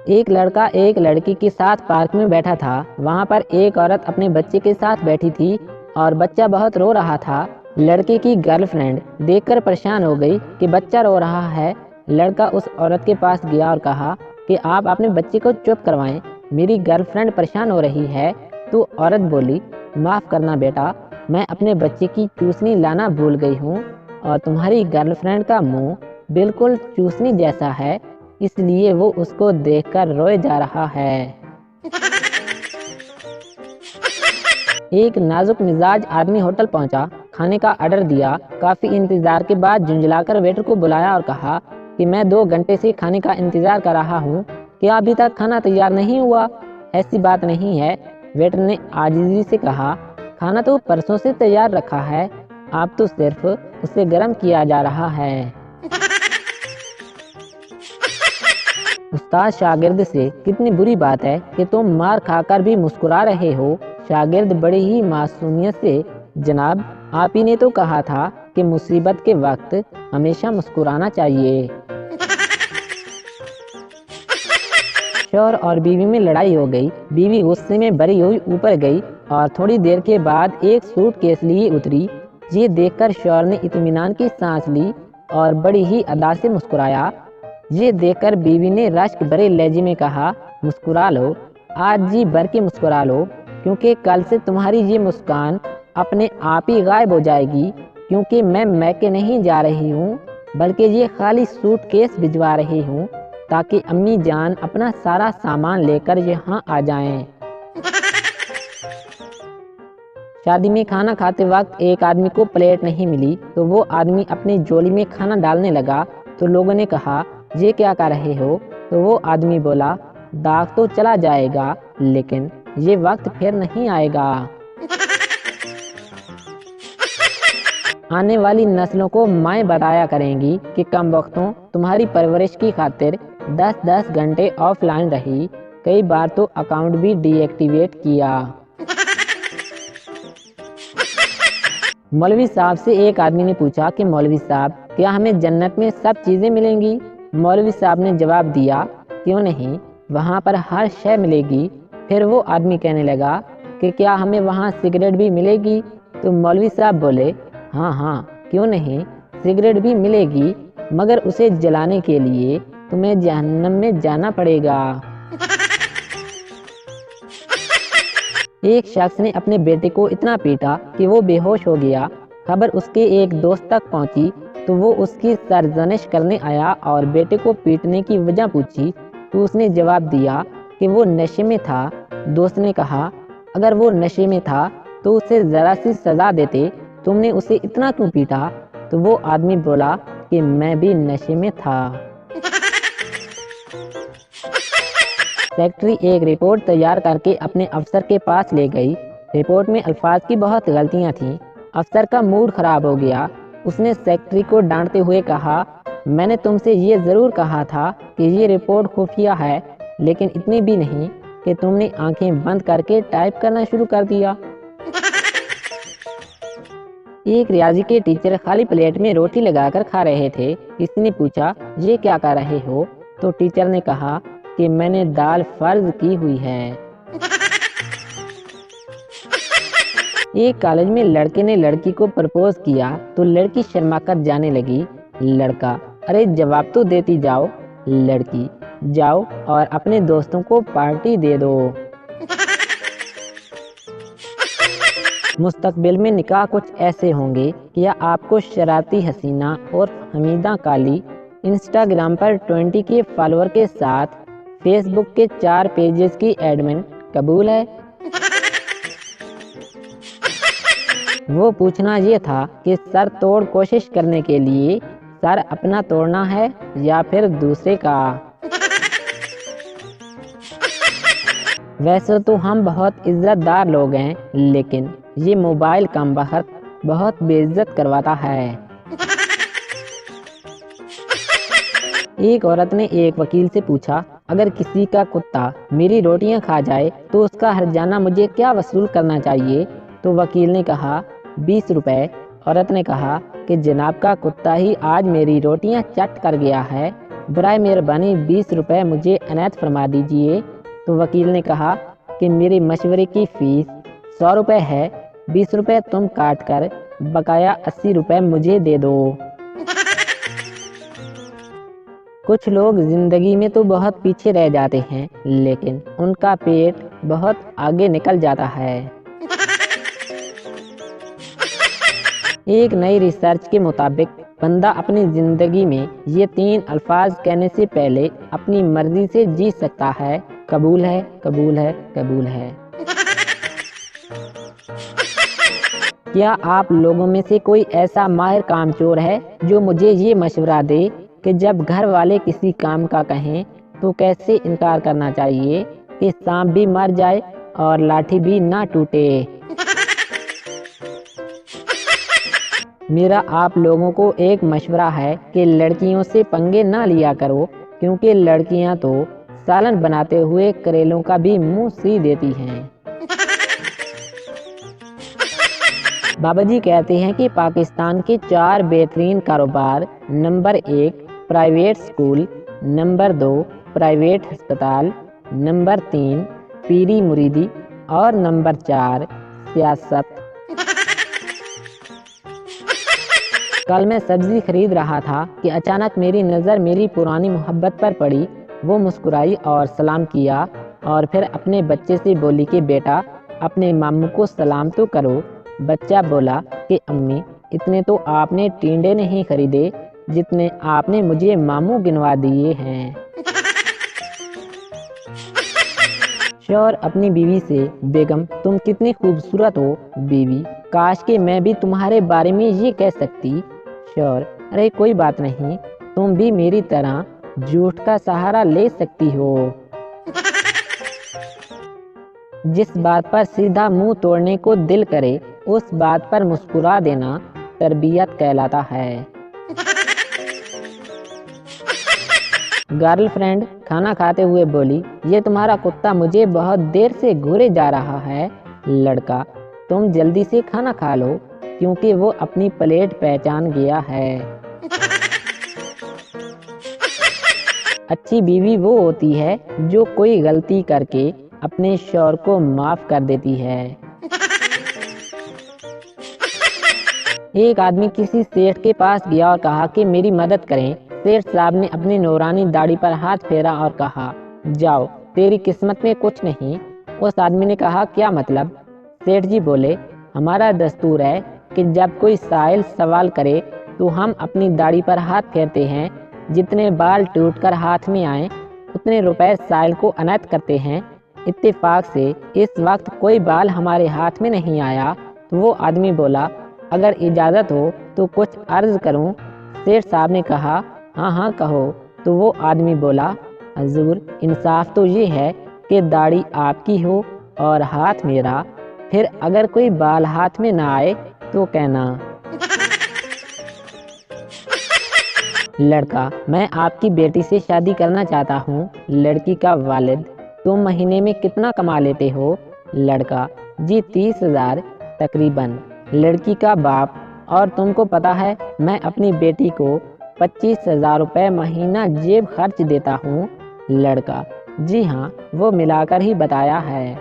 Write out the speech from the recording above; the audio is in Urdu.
ایک لڑکا ایک لڑکی کے ساتھ پارک میں بیٹھا تھا۔ وہاں پر ایک عورت اپنے بچے کے ساتھ بیٹھی تھی اور بچہ بہت رو رہا تھا۔ لڑکے کی گرل فرینڈ دیکھ کر پریشان ہو گئی کہ بچہ رو رہا ہے۔ لڑکا اس عورت کے پاس گیا اور کہا کہ آپ اپنے بچے کو چپ کروائیں، میری گرل فرینڈ پریشان ہو رہی ہے۔ تو عورت بولی، معاف کرنا بیٹا، میں اپنے بچے کی چوسنی لانا بھول گئی ہوں اور تمہاری گرل فرینڈ کا منہ بالکل چوسنی جیسا ہے، اس لیے وہ اس کو دیکھ کر روئے جا رہا ہے۔ ایک نازک مزاج آدمی ہوٹل پہنچا، کھانے کا آرڈر دیا۔ کافی انتظار کے بعد جھنجھلا کر ویٹر کو بلایا اور کہا کہ میں 2 گھنٹے سے کھانے کا انتظار کر رہا ہوں، کیا ابھی تک کھانا تیار نہیں ہوا؟ ایسی بات نہیں ہے، ویٹر نے عاجزی سے کہا، کھانا تو پرسوں سے تیار رکھا ہے، آپ تو صرف اسے گرم کیا جا رہا ہے۔ استاد شاگرد سے، کتنی بری بات ہے کہ تم مار کھا کر بھی مسکرا رہے ہو۔ شاگرد بڑی ہی معصومیت سے، جناب آپ ہی نے تو کہا تھا کہ مصیبت کے وقت ہمیشہ مسکرانا چاہیے۔ شوہر اور بیوی میں لڑائی ہو گئی۔ بیوی غصے میں بھری ہوئی اوپر گئی اور تھوڑی دیر کے بعد ایک سوٹ کیس لیے اتری۔ یہ دیکھ کر شوہر نے اطمینان کی سانس لی اور بڑی ہی ادا سے مسکرایا۔ یہ دیکھ کر بیوی نے رشک بھرے لہجے میں کہا، مسکرا لو، آج جی بھر کے مسکرا لو، کیونکہ کل سے تمہاری یہ مسکان اپنے آپ ہی غائب ہو جائے گی، کیونکہ میں میکے نہیں جا رہی ہوں بلکہ یہ خالی سوٹ کیس بھجوا رہی ہوں تاکہ امی جان اپنا سارا سامان لے کر یہاں آ جائیں۔ شادی میں کھانا کھاتے وقت ایک آدمی کو پلیٹ نہیں ملی تو وہ آدمی اپنی جولی میں کھانا ڈالنے لگا تو لوگوں نے کہا، یہ کیا کر رہے ہو؟ تو وہ آدمی بولا، داغ تو چلا جائے گا لیکن یہ وقت پھر نہیں آئے گا۔ آنے والی نسلوں کو مائیں بتایا کریں گی کہ کم وقتوں تمہاری پرورش کی خاطر 10 گھنٹے آف لائن رہی، کئی بار تو اکاؤنٹ بھی ڈی ایکٹیویٹ کیا۔ مولوی صاحب سے ایک آدمی نے پوچھا کہ مولوی صاحب کیا ہمیں جنت میں سب چیزیں ملیں گی؟ مولوی صاحب نے جواب دیا، کیوں نہیں، وہاں پر ہر شے ملے گی۔ پھر وہ آدمی کہنے لگا کہ کیا ہمیں وہاں سگریٹ بھی ملے گی؟ تو مولوی صاحب بولے، ہاں کیوں نہیں، سگریٹ بھی ملے گی، مگر اسے جلانے کے لیے تمہیں جہنم میں جانا پڑے گا۔ ایک شخص نے اپنے بیٹے کو اتنا پیٹا کہ وہ بے ہوش ہو گیا۔ خبر اس کے ایک دوست تک پہنچی تو وہ اس کی سرزنش کرنے آیا اور بیٹے کو پیٹنے کی وجہ پوچھی تو اس نے جواب دیا کہ وہ نشے میں تھا۔ دوست نے کہا، اگر وہ نشے میں تھا تو اسے ذرا سی سزا دیتے، تم نے اسے اتنا کیوں پیٹا؟ تو وہ آدمی بولا کہ میں بھی نشے میں تھا۔ سیکرٹری ایک رپورٹ تیار کر کے اپنے افسر کے پاس لے گئی۔ رپورٹ میں الفاظ کی بہت غلطیاں تھیں۔ افسر کا موڈ خراب ہو گیا۔ اس نے سیکرٹری کو ڈانٹتے ہوئے کہا، میں نے تم سے یہ ضرور کہا تھا کہ یہ رپورٹ خفیہ ہے، لیکن اتنی بھی نہیں کہ تم نے آنکھیں بند کر کے ٹائپ کرنا شروع کر دیا۔ ایک ریاضی کے ٹیچر خالی پلیٹ میں روٹی لگا کر کھا رہے تھے۔ کسی نے پوچھا، یہ کیا کر رہے ہو؟ تو ٹیچر نے کہا کہ میں نے دال فرض کی ہوئی ہے۔ ایک کالج میں لڑکے نے لڑکی کو پرپوز کیا تو لڑکی شرما کر جانے لگی۔ لڑکا، ارے جواب تو دیتی جاؤ۔ لڑکی، جاؤ اور اپنے دوستوں کو پارٹی دے دو۔ مستقبل میں نکاح کچھ ایسے ہوں گے، کیا آپ کو شرارتی حسینہ اور حمیدہ کالی انسٹاگرام پر 20 کے فالوور کے ساتھ فیس بک کے 4 پیجز کی ایڈمن قبول ہے؟ وہ پوچھنا یہ تھا کہ سر توڑ کوشش کرنے کے لیے سر اپنا توڑنا ہے یا پھر دوسرے کا؟ ویسے تو ہم بہت عزت دار لوگ ہیں، لیکن یہ موبائل کم بخت بہت بے عزت کرواتا ہے۔ ایک عورت نے ایک وکیل سے پوچھا، اگر کسی کا کتا میری روٹیاں کھا جائے تو اس کا ہرجانہ مجھے کیا وصول کرنا چاہیے؟ تو وکیل نے کہا 20 روپے۔ عورت نے کہا کہ جناب کا کتا ہی آج میری روٹیاں چٹ کر گیا ہے، برائے مہربانی 20 روپے مجھے عنایت فرما دیجیے۔ تو وکیل نے کہا کہ میرے مشورے کی فیس 100 روپے ہے، 20 روپے تم کاٹ کر بقایا 80 روپے مجھے دے دو۔ کچھ لوگ زندگی میں تو بہت پیچھے رہ جاتے ہیں لیکن ان کا پیٹ بہت آگے نکل جاتا ہے۔ ایک نئی ریسرچ کے مطابق بندہ اپنی زندگی میں یہ 3 الفاظ کہنے سے پہلے اپنی مرضی سے جی سکتا ہے: قبول ہے، قبول ہے، قبول ہے۔ کیا آپ لوگوں میں سے کوئی ایسا ماہر کام چور ہے جو مجھے یہ مشورہ دے کہ جب گھر والے کسی کام کا کہیں تو کیسے انکار کرنا چاہیے کہ سانپ بھی مر جائے اور لاٹھی بھی نہ ٹوٹے؟ میرا آپ لوگوں کو ایک مشورہ ہے کہ لڑکیوں سے پنگے نہ لیا کرو، کیونکہ لڑکیاں تو سالن بناتے ہوئے کریلوں کا بھی منہ سی دیتی ہیں۔ بابا جی کہتے ہیں کہ پاکستان کے 4 بہترین کاروبار: number 1 private school, number 2 private ہسپتال، نمبر 3 پیری مریدی اور نمبر 4 سیاست۔ کل میں سبزی خرید رہا تھا کہ اچانک میری نظر میری پرانی محبت پر پڑی۔ وہ مسکرائی اور سلام کیا اور پھر اپنے بچے سے بولی کہ بیٹا اپنے ماموں کو سلام تو کرو۔ بچہ بولا کہ امی اتنے تو آپ نے ٹینڈے نہیں خریدے جتنے آپ نے مجھے ماموں گنوا دیے ہیں۔ شوہر اپنی بیوی سے: بیگم تم کتنی خوبصورت ہو۔ بیوی: کاش کہ میں بھی تمہارے بارے میں یہ کہہ سکتی۔ شوہر: ارے کوئی بات نہیں، تم بھی میری طرح جھوٹ کا سہارا لے سکتی ہو۔ جس بات پر سیدھا منہ توڑنے کو دل کرے اس بات پر مسکرا دینا تربیت کہلاتا ہے۔ گرل فرینڈ کھانا کھاتے ہوئے بولی: یہ تمہارا کتا مجھے بہت دیر سے گھورے جا رہا ہے۔ لڑکا: تم جلدی سے کھانا کھا لو کیونکہ وہ اپنی پلیٹ پہچان گیا ہے۔ اچھی بیوی وہ ہوتی ہے جو کوئی غلطی کر کے اپنے شوہر کو معاف کر دیتی ہے۔ ایک آدمی کسی سیٹھ کے پاس گیا اور کہا کہ میری مدد کریں۔ سیٹھ صاحب نے اپنی نورانی داڑھی پر ہاتھ پھیرا اور کہا: جاؤ، تیری قسمت میں کچھ نہیں۔ اس آدمی نے کہا: کیا مطلب؟ سیٹھ جی بولے: ہمارا دستور ہے کہ جب کوئی سائل سوال کرے تو ہم اپنی داڑھی پر ہاتھ پھیرتے ہیں، جتنے بال ٹوٹ کر ہاتھ میں آئیں اتنے روپے سائل کو عنایت کرتے ہیں۔ اتفاق سے اس وقت کوئی بال ہمارے ہاتھ میں نہیں آیا۔ تو وہ آدمی بولا: اگر اجازت ہو تو کچھ عرض کروں؟ سیٹھ صاحب نے کہا: ہاں ہاں کہو۔ تو وہ آدمی بولا: حضور انصاف تو یہ ہے کہ داڑھی آپ کی ہو اور ہاتھ میرا، پھر اگر کوئی بال ہاتھ میں نہ آئے تو کہنا۔ لڑکا: میں آپ کی بیٹی سے شادی کرنا چاہتا ہوں۔ لڑکی کا والد: تم مہینے میں کتنا کما لیتے ہو؟ لڑکا: جی 30,000 تقریباً۔ لڑکی کا باپ: اور تم کو پتا ہے میں اپنی بیٹی کو 25,000 روپے مہینہ جیب خرچ دیتا ہوں۔ لڑکا: جی ہاں، وہ ملا کر ہی بتایا ہے۔